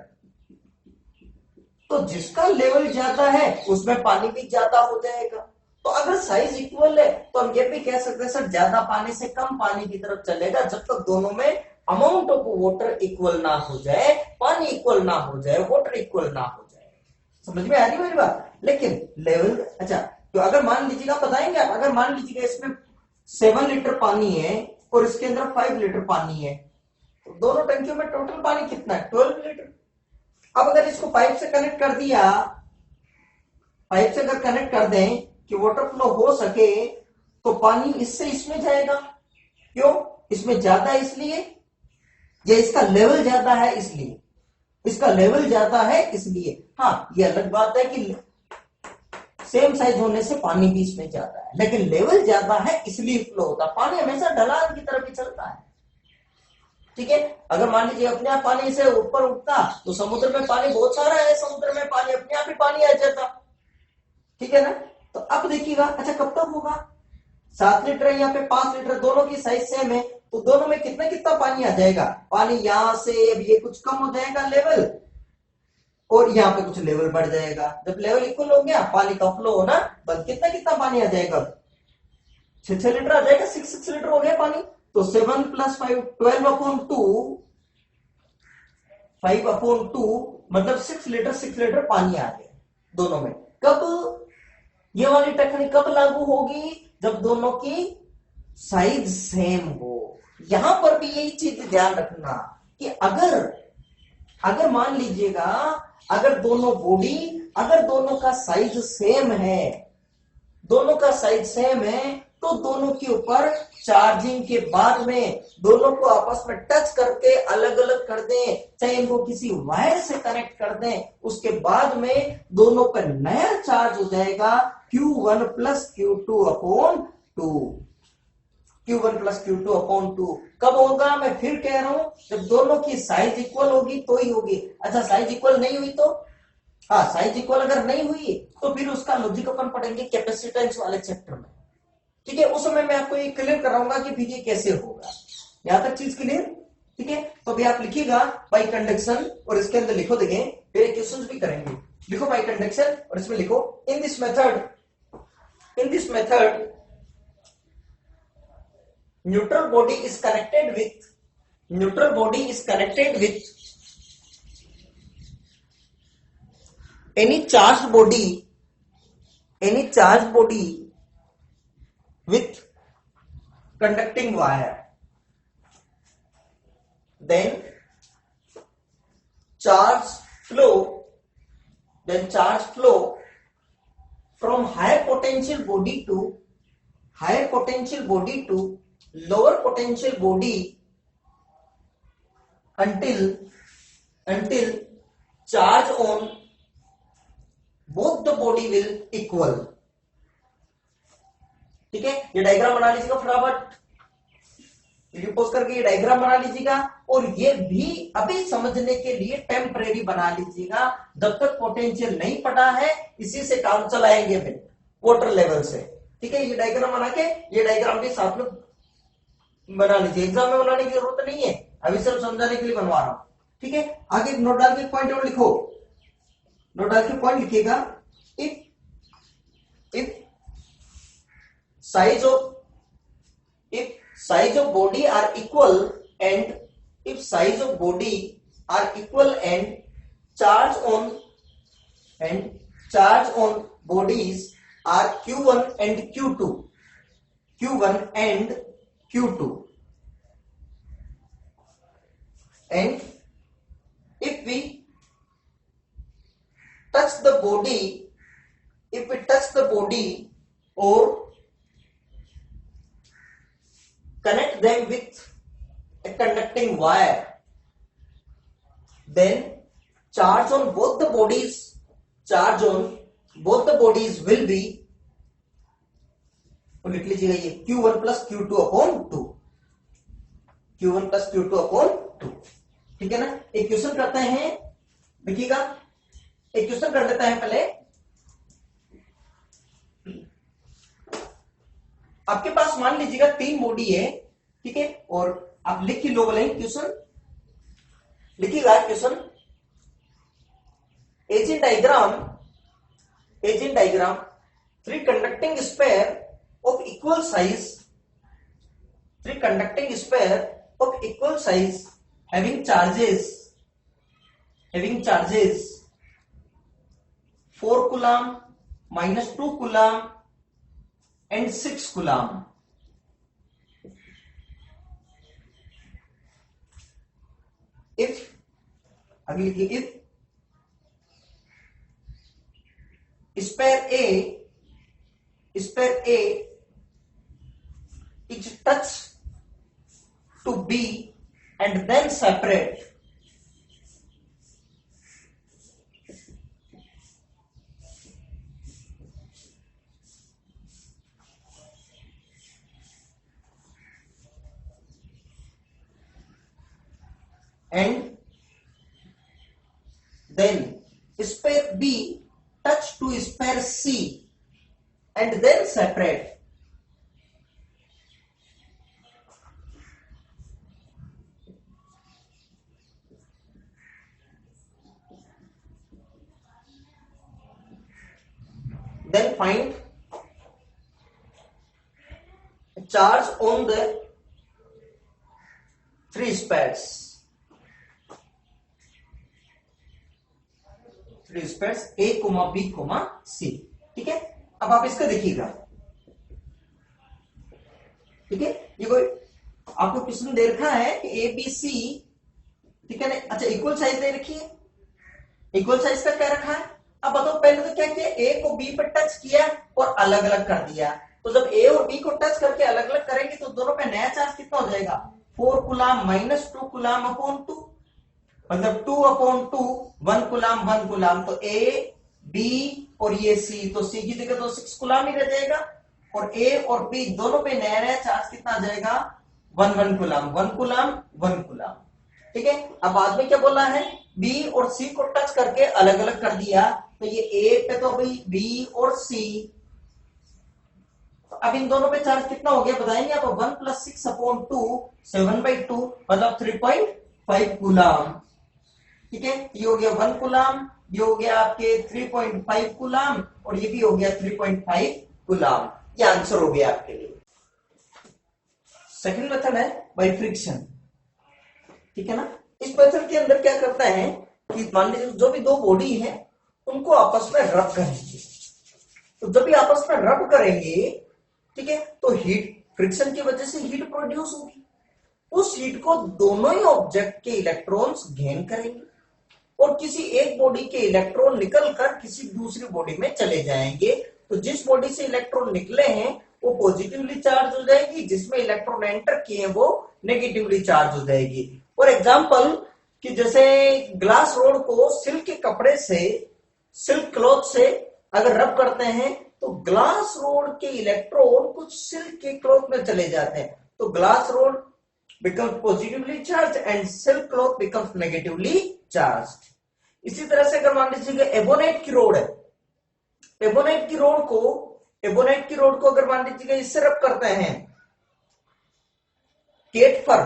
तो जिसका लेवल ज्यादा है उसमें पानी भी ज्यादा हो जाएगा। तो अगर साइज इक्वल है तो हम ये भी कह सकते हैं सर ज्यादा पानी से कम पानी की तरफ चलेगा, जब तक दोनों में अमाउंट ऑफ वाटर इक्वल ना हो जाए, पानी इक्वल ना हो जाए, वाटर इक्वल ना हो जाए। समझ में आ रही मेरी बात? लेकिन लेवल, अच्छा, तो अगर मान लीजिएगा, बताएंगे आप, अगर मान लीजिएगा इसमें 7 लीटर पानी है और इसके अंदर 5 लीटर पानी है, तो दोनों टंकियों में टोटल पानी कितना है? 12 लीटर। अब अगर इसको पाइप से कनेक्ट कर दिया, पाइप से अगर कनेक्ट कर दें कि वाटर फ्लो हो सके, तो पानी इससे इसमें जाएगा। क्यों? इसमें ज्यादा इसलिए, या इसका लेवल ज्यादा है इसलिए? इसका लेवल ज्यादा है इसलिए। हाँ, ये अलग बात है कि सेम साइज होने से पानी भी इसमें ज्यादा है, लेकिन लेवल ज्यादा है इसलिए फ्लो होता है। पानी हमेशा ढलान की तरफ ही चलता है। ठीक है। अगर मान लीजिए अपने आप पानी से ऊपर उठता तो समुद्र में पानी बहुत सारा है, समुद्र में पानी अपने आप ही पानी आ जाता। ठीक है ना? तो अब देखिएगा, अच्छा कब तक होगा? 7 लीटर है यहाँ पे, 5 लीटर, दोनों की साइज सेम है, तो दोनों में कितना कितना पानी आ जाएगा? पानी यहां से अब ये कुछ कम हो जाएगा लेवल, और यहाँ पे कुछ लेवल बढ़ जाएगा। जब लेवल इक्वल हो गया, पानी का फ्लो होना बस, कितना कितना पानी आ जाएगा? 6 लीटर आ जाएगा, 6 लीटर हो गया पानी। तो 7 + 5 12/2, 5/2 मतलब 6 लीटर पानी आ गया दोनों में। कब ये वाली टेक्निक कब लागू होगी? जब दोनों की साइज सेम हो। यहां पर भी यही चीज ध्यान रखना कि अगर मान लीजिएगा, अगर दोनों का साइज सेम है, तो दोनों के ऊपर चार्जिंग के बाद में दोनों को आपस में टच करके अलग अलग कर दें, चाहे इनको किसी वायर से कनेक्ट कर दें, उसके बाद में दोनों पर नया चार्ज हो जाएगा Q1 + Q2/2। Q1 + Q2/2 कब होगा? मैं फिर कह रहा हूं, जब दोनों की साइज इक्वल होगी तो ही होगी। अच्छा, साइज इक्वल नहीं हुई तो? हाँ, साइज इक्वल अगर नहीं हुई तो फिर उसका लॉजिक अपन पढ़ेंगे कैपेसिटेंस वाले चैप्टर में। ठीक है, उस समय मैं आपको ये क्लियर कराऊंगा कि फिर ये कैसे होगा। यहां तक चीज क्लियर? ठीक है। तो अभी आप लिखिएगा बाई कंडक्शन, और इसके अंदर लिखो, देखें फिर क्वेश्चन भी करेंगे। लिखो बाई कंडक्शन और इसमें लिखो in this method neutral body is connected with any charged body with conducting wire, then charge flow from higher potential body to lower potential body until charge on both the body will equal। ठीक है, ये diagram बना लीजिएगा फटाफट, video pause करके ये diagram बना लीजिएगा, और ये भी अभी समझने के लिए टेम्परेरी बना लीजिएगा। जब तक पोटेंशियल नहीं पता है इसी से काम चलाएंगे फिर वाटर लेवल से। ठीक है, ये डायग्राम बना के, ये डायग्राम भी साथ में बना लीजिए, एग्जाम में बनाने की जरूरत नहीं है, अभी सिर्फ समझाने के लिए बनवा रहा हूं। ठीक है, आगे नोट डाल के पॉइंट और लिखो, नोट डाल के पॉइंट लिखिएगा। If size of body are equal and charge on bodies are Q1 and Q2, and if we touch the body or connect them with a conducting wire, then charge on both the bodies will be तो लिख लीजिएगा ये Q1 plus Q2 upon 2, Q1 plus Q2 upon 2। ठीक है ना। एक question करते हैं, देखिएगा एक क्वेश्चन कर लेता है पहले। आपके पास मान लीजिएगा 3 बॉडी है, ठीक है, और आप लिख के लो बोले क्वेश्चन, लिखिएगा question. As in diagram 3 conducting sphere of equal size, 3 conducting sphere of equal size having charges 4 coulomb, -2 coulomb and 6 coulomb. If अगली लिखिए, if sphere A is touched to B and then separate, and then sphere B touch to sphere C and then separate, then find charge on the 3 spheres, 3 spheres A, B, C। ठीक है। अब आप इसका देखिएगा, ठीक है, ये कोई आपको क्वेश्चन दे रखा है कि ए बी सी, ठीक है ना। अच्छा, इक्वल साइज दे रखी है, इक्वल साइज का क्या रखा है। अब बताओ, पहले तो क्या किया, ए को बी पर टच किया और अलग अलग कर दिया। तो जब ए और बी को टच करके अलग अलग करेंगे तो दोनों पे नया चार्ज कितना हो जाएगा, 4 कूलम -2 कूलम अपॉन 2, मतलब 2 अपॉन 2, 1 कूलम 1 कूलम। तो ए बी और ये सी, तो सी की जगह तो 6 कूलम ही रह जाएगा, और ए और बी दोनों पे नया नया चार्ज कितना आ जाएगा, 1 कूलम 1 कूलम 1 कूलम। ठीक है। अब बाद में क्या बोला है, बी और सी को टच करके अलग अलग कर दिया, तो ये ए पे तो भाई बी और सी, तो अब इन दोनों पे चार्ज कितना हो गया बताएंगे आप, 1 + 6 अपॉन 2, 7/2, मतलब 3.5 कूलम। ठीक है, ये हो गया 1 कूलम, ये हो गया आपके 3.5 कूलम, और ये भी हो गया 3.5 कूलम। ये आंसर हो गया आपके लिए। सेकंड मेथड है बाय फ्रिक्शन। ठीक है ना। इस मेथड के अंदर क्या करता है कि मान लीजिए जो भी दो बॉडी है उनको आपस में रब करेंगे, तो जब भी आपस में रब करेंगे, ठीक है, तो हीट, फ्रिक्शन की वजह से हीट प्रोड्यूस होगी। उस हीट को दोनों ही ऑब्जेक्ट के इलेक्ट्रॉन्स गेन करेंगे, और किसी एक बॉडी के इलेक्ट्रॉन निकलकर किसी दूसरी बॉडी में चले जाएंगे। तो जिस बॉडी से इलेक्ट्रॉन निकले हैं वो पॉजिटिवली चार्ज हो जाएगी, जिसमें इलेक्ट्रॉन एंटर किए वो नेगेटिवली चार्ज हो जाएगी। फॉर एग्जाम्पल कि जैसे ग्लास रोड को सिल्क के कपड़े से, सिल्क क्लॉथ से अगर रब करते हैं तो ग्लास रोड के इलेक्ट्रॉन कुछ सिल्क के क्लॉथ में चले जाते हैं, तो glass rod becomes positively charged and silk cloth becomes negatively charged। इसी तरह से अगर मान लीजिए एबोनाइट की रोड है, एबोनाइट की रोड को अगर मान लीजिए इससे रब करते हैं, केट फर,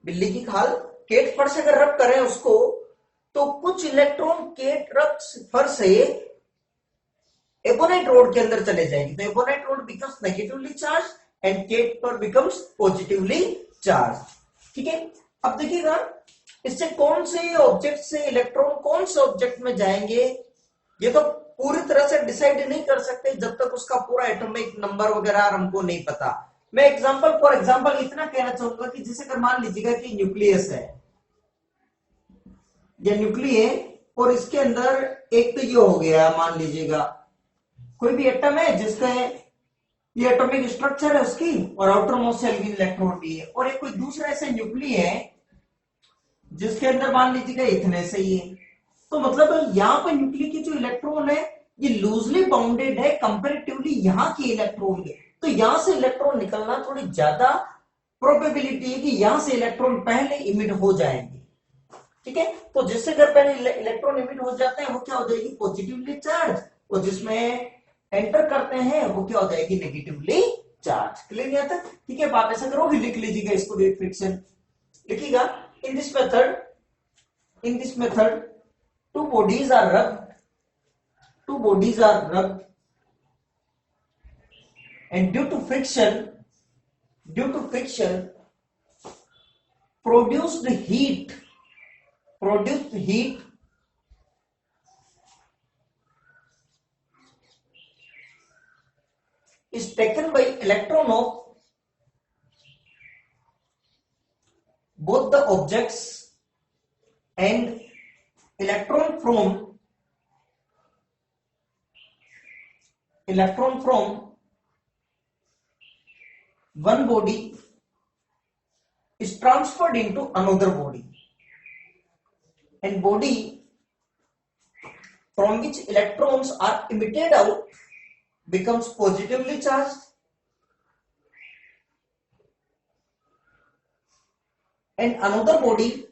बिल्ली की खाल, केट फर से अगर रब करें उसको, तो कुछ इलेक्ट्रॉन केट फर से एबोनाइट रोड के अंदर चले जाएंगे, तो ebonite rod becomes negatively charge and cat fur becomes positively charge. ठीक है। अब देखिएगा इससे कौन से ऑब्जेक्ट से इलेक्ट्रॉन कौन से ऑब्जेक्ट में जाएंगे, ये तो पूरी तरह से डिसाइड नहीं कर सकते जब तक उसका पूरा एटॉमिक नंबर वगैरह हमको नहीं पता। मैं फॉर एग्जांपल इतना कहना चाहूंगा कि जैसे अगर मान लीजिएगा कि न्यूक्लियस है, या न्यूक्लिय, और इसके अंदर एक तो ये हो गया, मान लीजिएगा कोई भी एटम है जिसका ये एटॉमिक स्ट्रक्चर है उसकी, और आउटर मोस्ट शेल की इलेक्ट्रॉन भी है, और एक कोई दूसरा ऐसा न्यूक्लिय है जिसके अंदर मान लीजिएगा इतने से ही है। तो मतलब यहां पर न्यूक्लिय की जो इलेक्ट्रॉन है ये लूजली बाउंडेड है कंपेरेटिवली यहां की इलेक्ट्रॉन के, तो यहां से इलेक्ट्रॉन निकलना थोड़ी ज्यादा प्रोबेबिलिटी है कि यहां से इलेक्ट्रॉन पहले इमिट हो जाएंगे। ठीक है, तो जिससे अगर पहले इलेक्ट्रॉन इमिट हो जाते हैं वो क्या हो जाएगी, पॉजिटिवली चार्ज, और जिसमें एंटर करते हैं वो क्या हो जाएगी, नेगेटिवली चार्ज। क्लियर यहां तक? ठीक है, आप ऐसा करो, लिख लीजिएगा इसको भी, फ्रिक्शन लिखिएगा। In this method two bodies are rubbed and due to friction produced heat is taken by electron of both the objects, and electron from one body is transferred into another body, and body from which electrons are emitted out becomes positively charged, and another body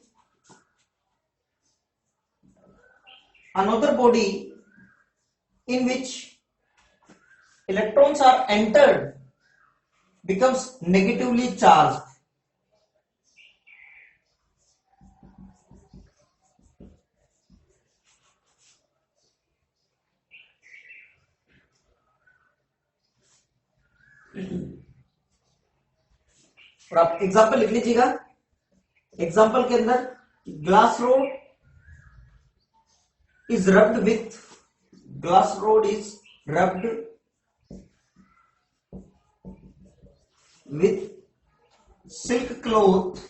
in which electrons are entered becomes negatively charged. और आप example लिख लीजिएगा। Example के अंदर glass rod is rubbed with silk cloth,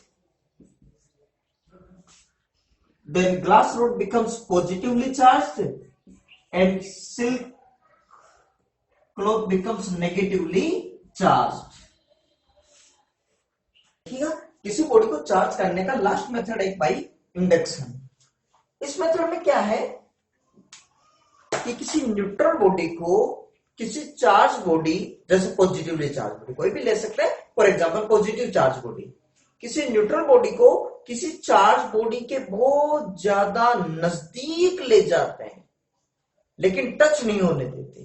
then glass rod becomes positively charged and silk cloth becomes negatively charged। ठीक है, किसी body को चार्ज करने का लास्ट मेथड है भाई इंडक्शन। इस मेथड में क्या है कि किसी न्यूट्रल बॉडी को किसी चार्ज बॉडी, जैसे पॉजिटिवली चार्ज बॉडी कोई भी ले सकते हैं, for example positive charge body, किसी न्यूट्रल बॉडी को किसी चार्ज बॉडी के बहुत ज्यादा नजदीक ले जाते हैं लेकिन टच नहीं होने देते।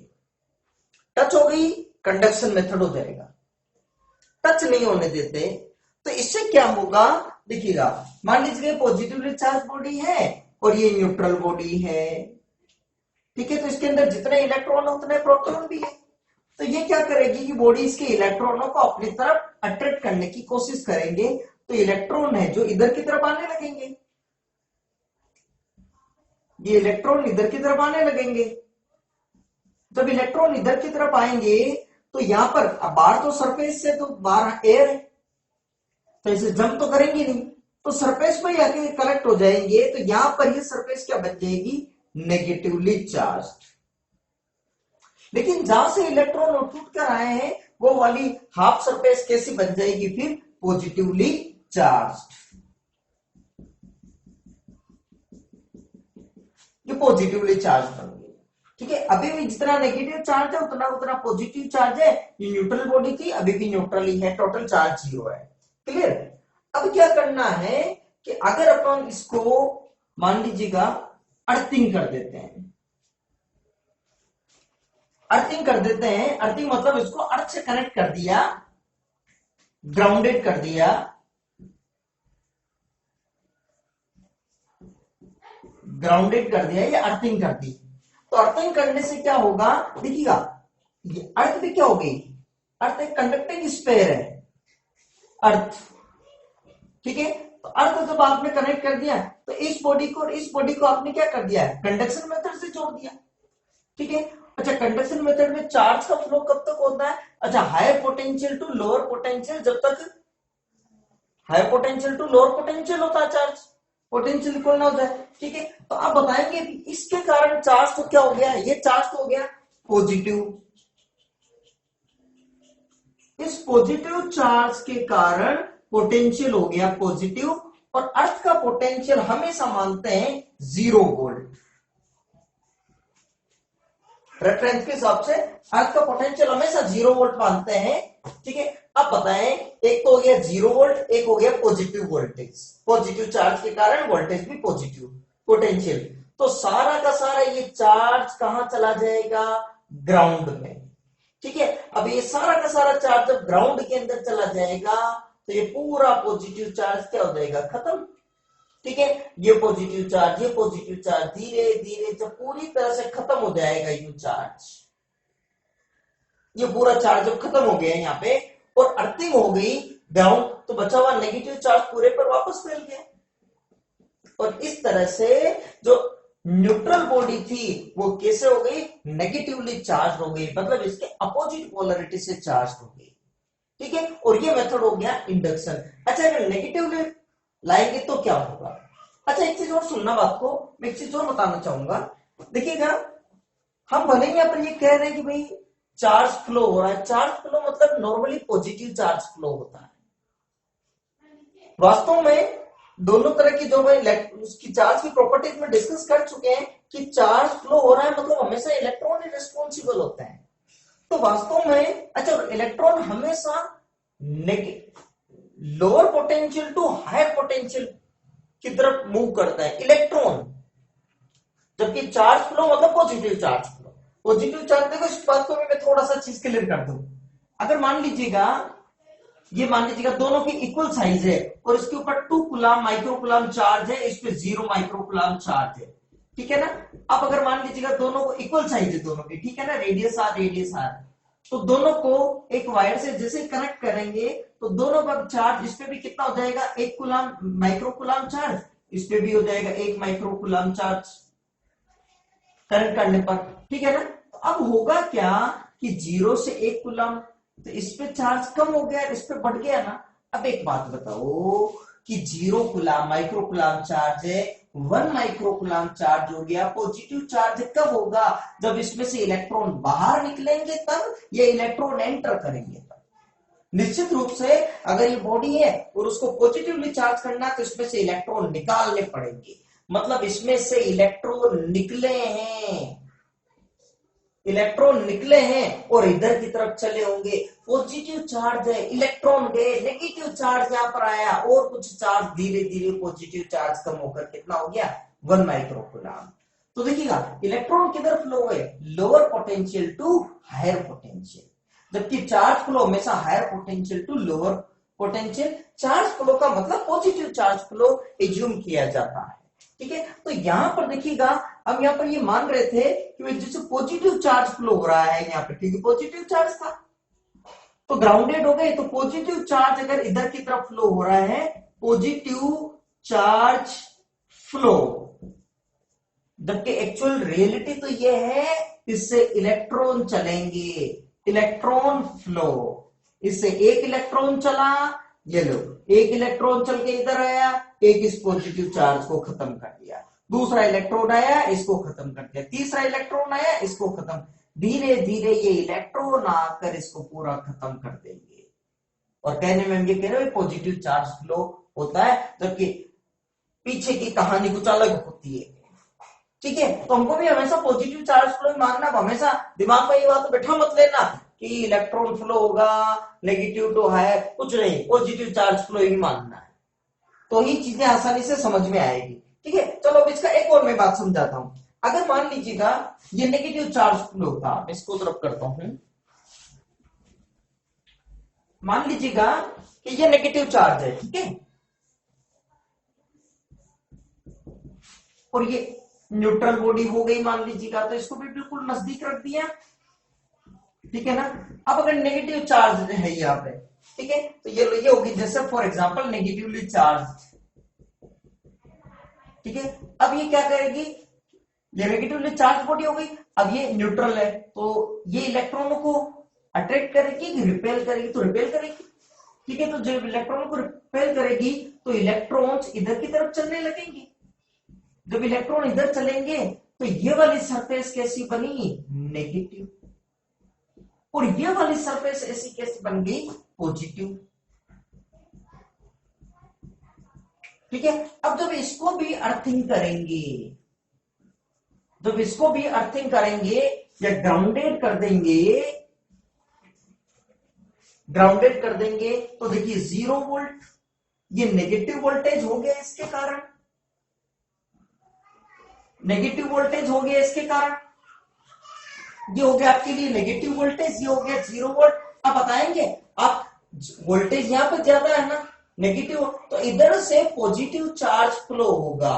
टच हो गई कंडक्शन मेथड हो जाएगा, टच नहीं होने देते। तो इससे क्या होगा, देखिएगा, मान लीजिए पॉजिटिवली चार्ज बॉडी है और ये न्यूट्रल बॉडी है, ठीक है, तो इसके अंदर जितने इलेक्ट्रॉन उतने प्रोटॉन भी है। तो ये क्या करेगी कि बॉडी इसके इलेक्ट्रॉनों को अपनी तरफ अट्रैक्ट करने की कोशिश करेंगे, तो इलेक्ट्रॉन है जो इधर की तरफ आने लगेंगे, ये इलेक्ट्रॉन इधर की तरफ आने लगेंगे। जब इलेक्ट्रॉन इधर की तरफ आएंगे तो यहां पर बाहर तो सरफेस से तो बाहर एयर है, तो इसे जंप तो करेंगे नहीं, तो सरफेस पे आके कलेक्ट हो जाएंगे। तो यहां पर ये सरफेस क्या बन जाएगी, नेगेटिवली चार्ज। लेकिन जहां से इलेक्ट्रॉन उठ कर आए हैं वो वाली हाफ सरफेस कैसी बन जाएगी, फिर पॉजिटिवली चार्ज। ये पॉजिटिवली चार्ज बन गई। ठीक है, अभी भी जितना नेगेटिव चार्ज है उतना उतना पॉजिटिव चार्ज है। ये न्यूट्रल बॉडी थी, अभी भी न्यूट्रल ही है, टोटल चार्ज 0 है। क्लियर? अब क्या करना है कि अगर अपन इसको मान लीजिएगा अर्थिंग कर देते हैं, अर्थिंग मतलब इसको अर्थ से कनेक्ट कर दिया, ग्राउंडेड कर दिया, या अर्थिंग कर दी। तो अर्थिंग करने से क्या होगा, देखिएगा, ये अर्थ भी क्या हो गई, अर्थ एक कंडक्टिंग स्फीयर है, अर्थ। ठीक है, तो अर्थ जब आपने कनेक्ट कर दिया तो इस बॉडी को और इस बॉडी को आपने क्या कर दिया है, कंडक्शन मेथड से जोड़ दिया। ठीक है, अच्छा, कंडक्शन मेथड में चार्ज का फ्लो कब तक होता है, अच्छा, higher potential to lower potential, जब तक higher potential to lower potential होता है चार्ज, पोटेंशियल इक्वल ना हो जाए। ठीक है, तो आप बताएंगे इसके कारण चार्ज तो क्या हो गया, ये चार्ज तो हो गया पॉजिटिव। इस पॉजिटिव चार्ज के कारण पोटेंशियल हो गया पॉजिटिव, और अर्थ का पोटेंशियल हमेशा मानते हैं 0 वोल्ट। रेफरेंस के हिसाब से अर्थ का पोटेंशियल हमेशा 0 वोल्ट मानते हैं। ठीक है, अब बताएं, एक तो हो गया 0 वोल्ट, एक हो गया पॉजिटिव वोल्टेज, पॉजिटिव चार्ज के कारण वोल्टेज भी पॉजिटिव पोटेंशियल। तो सारा का सारा ये चार्ज कहां चला जाएगा? ग्राउंड में। ठीक है, अब ये सारा का सारा चार्ज जब ग्राउंड के अंदर चला जाएगा तो ये पूरा पॉजिटिव चार्ज क्या हो जाएगा? खत्म। ठीक है, ये पॉजिटिव चार्ज धीरे धीरे जब पूरी तरह से खत्म हो जाएगा यू चार्ज, ये पूरा चार्ज जब खत्म हो गया यहाँ पे और अर्थिंग हो गई ग्राउंड, तो बचा हुआ नेगेटिव चार्ज पूरे पर वापस फैल गया। और इस तरह से जो न्यूट्रल बॉडी थी वो कैसे हो गई? नेगेटिवली चार्ज हो गई, मतलब इसके अपोजिट पोलरिटी से चार्ज हो गई। ठीक है, और ये मेथड हो गया इंडक्शन। अच्छा, अगर नेगेटिवली लाएंगे तो क्या होगा? अच्छा, एक चीज और सुनना बात को, मैं एक चीज और बताना चाहूंगा। देखिएगा, हम भले ही पर ये कह रहे हैं कि भाई चार्ज फ्लो हो रहा है, चार्ज फ्लो मतलब नॉर्मली पॉजिटिव चार्ज फ्लो होता है। वास्तव में दोनों तरह की जो उसकी चार्ज की प्रॉपर्टीज में डिस्कस कर चुके हैं कि चार्ज फ्लो हो रहा है मतलब हमेशा इलेक्ट्रॉन ही रिस्पॉन्सिबल होता है। तो वास्तव में अच्छा, इलेक्ट्रॉन हमेशा lower potential to higher potential की तरफ मूव करता है इलेक्ट्रॉन, जबकि चार्ज फ्लो मतलब positive charge flow. Positive charge, देखो इस बात को भी मैं थोड़ा सा चीज क्लियर कर दूं। अगर मान लीजिएगा, ये मान लीजिएगा दोनों की इक्वल साइज है और इसके ऊपर 2 कूलम माइक्रो कूलम चार्ज है, इस पे 0 माइक्रो कूलम चार्ज है। ठीक है ना, अब अगर मान लीजिएगा दोनों को इक्वल साइज है दोनों की, ठीक है ना, रेडियस आर, तो दोनों को एक वायर से जैसे कनेक्ट करेंगे तो दोनों का चार्ज, इस पे भी कितना हो जाएगा? 1 कूलम माइक्रो कूलम चार्ज, इस पे भी हो जाएगा 1 माइक्रो कूलम चार्ज कनेक्ट करने पर। ठीक है ना, तो अब होगा क्या कि 0 से 1 कूलम, तो इस पे चार्ज कम हो गया, इस पे बढ़ गया ना। अब एक बात बताओ कि 0 कूलम माइक्रो कूलम चार्ज है, 1 माइक्रो कूलम चार्ज हो गया। पॉजिटिव चार्ज कब होगा? जब इसमें से इलेक्ट्रॉन बाहर निकलेंगे तब, ये इलेक्ट्रॉन एंटर करेंगे तब। निश्चित रूप से अगर ये बॉडी है और उसको पॉजिटिवली चार्ज करना है तो इसमें से इलेक्ट्रॉन निकालने पड़ेंगे, मतलब इसमें से इलेक्ट्रॉन निकले हैं, इलेक्ट्रॉन निकले हैं और इधर की तरफ चले होंगे। पॉजिटिव चार्ज है, इलेक्ट्रॉन गए, नेगेटिव चार्ज यहां पर आया और कुछ चार्ज धीरे धीरे पॉजिटिव चार्ज कम होकर कितना हो गया? 1 माइक्रो कूलम। तो देखिएगा इलेक्ट्रॉन किधर फ्लो है? Lower potential to higher potential, जबकि चार्ज फ्लो हमेशा higher potential to lower potential. Charge flow का मतलब पॉजिटिव चार्ज फ्लो एज्यूम किया जाता है। ठीक है, तो यहां पर देखिएगा, हम यहां पर ये मान रहे थे कि जैसे पॉजिटिव चार्ज फ्लो हो रहा है यहाँ पे, क्योंकि पॉजिटिव चार्ज था तो ग्राउंडेड हो गए, तो पॉजिटिव चार्ज अगर इधर की तरफ फ्लो हो रहा है, पॉजिटिव चार्ज फ्लो, जबकि एक्चुअल रियलिटी तो ये है इससे इलेक्ट्रॉन चलेंगे, इलेक्ट्रॉन फ्लो। इससे एक इलेक्ट्रॉन चला, ये लो, एक इलेक्ट्रॉन चल के इधर आया, एक इस पॉजिटिव चार्ज को खत्म कर दिया, दूसरा इलेक्ट्रॉन आया, इसको खत्म कर दिया, तीसरा इलेक्ट्रॉन आया, इसको खत्म। धीरे धीरे ये इलेक्ट्रॉन आकर इसको पूरा खत्म कर देंगे। और कहने में हम ये कह रहे हैं पॉजिटिव चार्ज फ्लो होता है, जबकि पीछे की कहानी कुछ अलग होती है। ठीक है, तो हमको भी हमेशा पॉजिटिव चार्ज फ्लो मानना, हमेशा दिमाग में ये बात बैठा मत लेना कि इलेक्ट्रॉन फ्लो होगा नेगेटिव टू हायर, कुछ नहीं, पॉजिटिव चार्ज फ्लो ही मानना है, तो ही चीजें आसानी से समझ में आएगी। ठीक है, चलो अब इसका एक और मैं बात समझाता हूं। अगर मान लीजिएगा ये नेगेटिव चार्ज फ्लो था, मैं इसको तरफ करता हूं, मान लीजिएगा कि ये नेगेटिव चार्ज है, ठीक है, और ये न्यूट्रल बॉडी हो गई मान लीजिएगा, तो इसको भी बिल्कुल नजदीक रख दिया। ठीक है ना, अब अगर नेगेटिव चार्ज है यहाँ पे, ठीक है, तो ये होगी जैसे फॉर एग्जांपल नेगेटिवली चार्ज। ठीक है, अब ये क्या करेगी? ये नेगेटिवली चार्ज बॉडी हो गई, अब ये न्यूट्रल है, तो ये इलेक्ट्रॉनों को अट्रैक्ट करेगी कि रिपेल करेगी? तो रिपेल करेगी। ठीक है, तो जब इलेक्ट्रॉनों को रिपेल करेगी तो इलेक्ट्रॉन्स इधर की तरफ चलने लगेंगे। जब इलेक्ट्रॉन इधर चलेंगे तो ये वाली सरफेस कैसी बनी? नेगेटिव, और ये वाली सरफेस ऐसी कैसी बन गई? पॉजिटिव। ठीक है, अब जब इसको भी अर्थिंग करेंगे, जब इसको भी अर्थिंग करेंगे या ग्राउंडेड कर देंगे, ग्राउंडेड कर देंगे तो देखिए 0 वोल्ट, ये नेगेटिव वोल्टेज हो गया इसके कारण, नेगेटिव वोल्टेज हो गया इसके कारण, ये हो गया आपके लिए नेगेटिव वोल्टेज, ये हो गया 0 वोल्ट। आप बताएंगे आप वोल्टेज यहां पर ज्यादा है ना, नेगेटिव, तो इधर से पॉजिटिव चार्ज फ्लो होगा।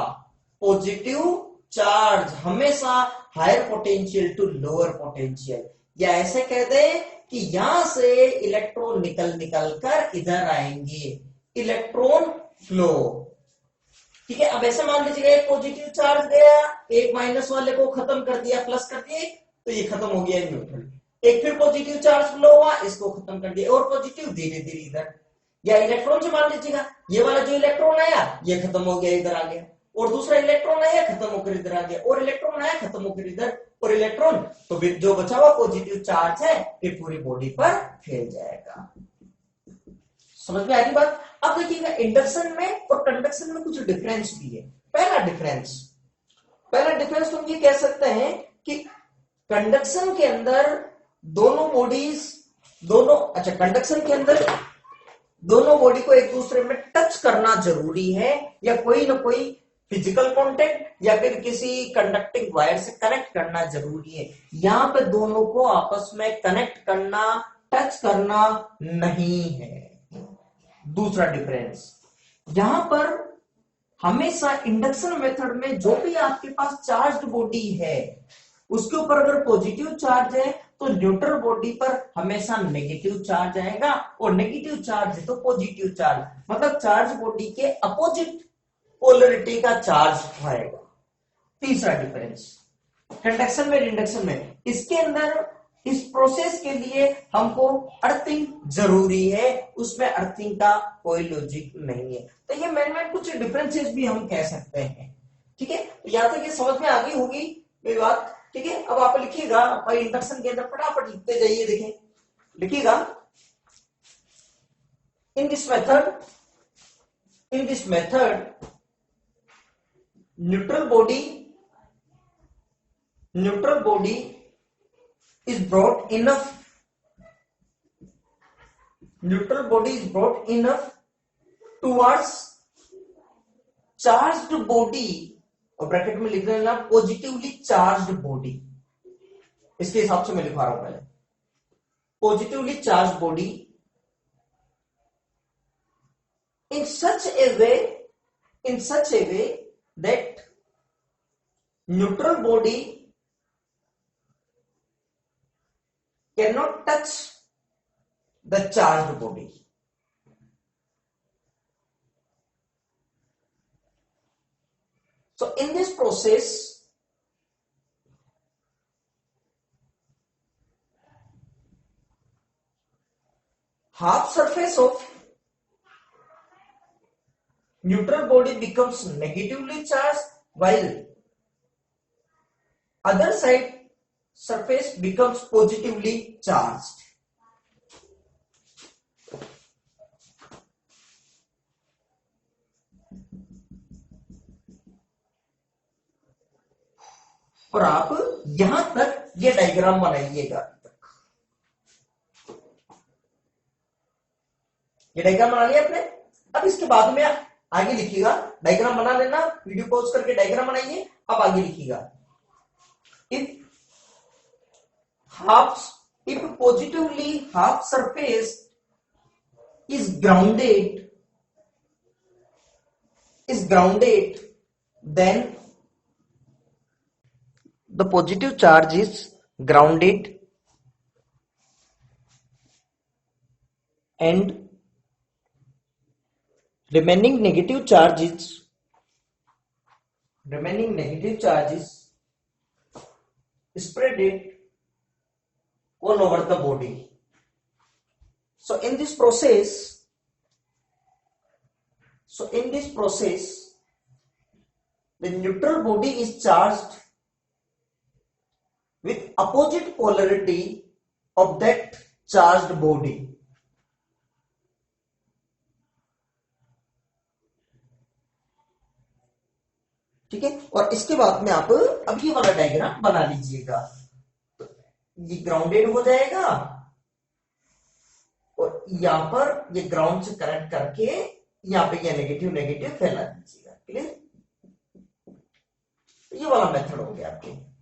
पॉजिटिव चार्ज हमेशा higher potential to lower potential, या ऐसे कह दे कि यहां से इलेक्ट्रॉन निकल निकल कर इधर आएंगे, इलेक्ट्रॉन फ्लो। ठीक है, अब ऐसे मान लीजिएगा एक पॉजिटिव चार्ज गया, एक माइनस वाले को खत्म कर दिया, प्लस कर दिए, तो ये खत्म हो गया न्यूट्रल। एक फिर पॉजिटिव चार्ज फ्लो हुआ, इसको खत्म कर दिया, और पॉजिटिव धीरे धीरे इधर। या इलेक्ट्रॉन से मान लीजिएगा ये वाला जो इलेक्ट्रॉन आया ये खत्म हो गया, इधर आ गया, और दूसरा इलेक्ट्रॉन आया खत्म होकर इधर आ गया, और इलेक्ट्रॉन आया खत्म होकर इधर, और इलेक्ट्रॉन, तो फिर जो बचा हुआ पॉजिटिव चार्ज है फिर पूरी बॉडी पर फैल जाएगा। समझ में आ रही बात? अब देखिएगा इंडक्शन में और कंडक्शन में कुछ डिफरेंस भी है। पहला डिफरेंस तुम ये कह सकते हैं कि कंडक्शन के अंदर दोनों बॉडीज, अच्छा कंडक्शन के अंदर दोनों बॉडी को एक दूसरे में टच करना जरूरी है, या कोई ना कोई फिजिकल कांटेक्ट या फिर किसी कंडक्टिंग वायर से कनेक्ट करना जरूरी है। यहां पे दोनों को आपस में कनेक्ट करना, टच करना नहीं है। दूसरा डिफरेंस, यहां पर हमेशा इंडक्शन मेथड में जो भी आपके पास चार्ज्ड बॉडी है उसके ऊपर अगर पॉजिटिव चार्ज है तो न्यूट्रल बॉडी पर हमेशा नेगेटिव चार्ज आएगा, और नेगेटिव चार्ज है तो पॉजिटिव चार्ज, मतलब चार्ज बॉडी के अपोजिट पोलरिटी का चार्ज आएगा। तीसरा डिफरेंस कंडक्शन में इंडक्शन में, इसके अंदर इस प्रोसेस के लिए हमको अर्थिंग जरूरी है, उसमें अर्थिंग का कोई लॉजिक नहीं है। तो ये मेन कुछ डिफरेंसेस भी हम कह सकते हैं। ठीक है, तो यहां तक ये समझ में आ गई होगी मेरी बात। ठीक है, अब आप लिखिएगा भाई इंडक्शन के अंदर, फटाफट लिखते जाइए, देखें लिखिएगा in this method neutral body is brought enough towards charged body, और ब्रैकेट में लिख देना पॉजिटिवली चार्ज्ड बॉडी। इसके हिसाब से मैं लिखवा रहा हूं पहले, positively charged body in such a way that neutral body cannot touch the charged body. So in this process, half surface of neutral body becomes negatively charged, while other side surface becomes positively charged. और आप यहां तक ये diagram बनाइएगा, ये diagram बना लिया आपने। अब इसके बाद में आगे लिखिएगा, डायग्राम बना लेना, वीडियो पॉज करके डायग्राम बनाइए। अब आगे लिखिएगा, if positively half surface is grounded, then the positive charge is grounded and remaining negative charge is spread it all over the body. So in this process, the neutral body is charged with opposite polarity of that charged body. ठीक है, और इसके बाद में आप अब ये वाला डायग्राम बना लीजिएगा। तो ये ग्राउंडेड हो जाएगा और यहां पर ये ग्राउंड से कनेक्ट करके यहां पे ये नेगेटिव नेगेटिव फैला दीजिएगा। क्लियर? ये वाला मेथड हो गया आपके।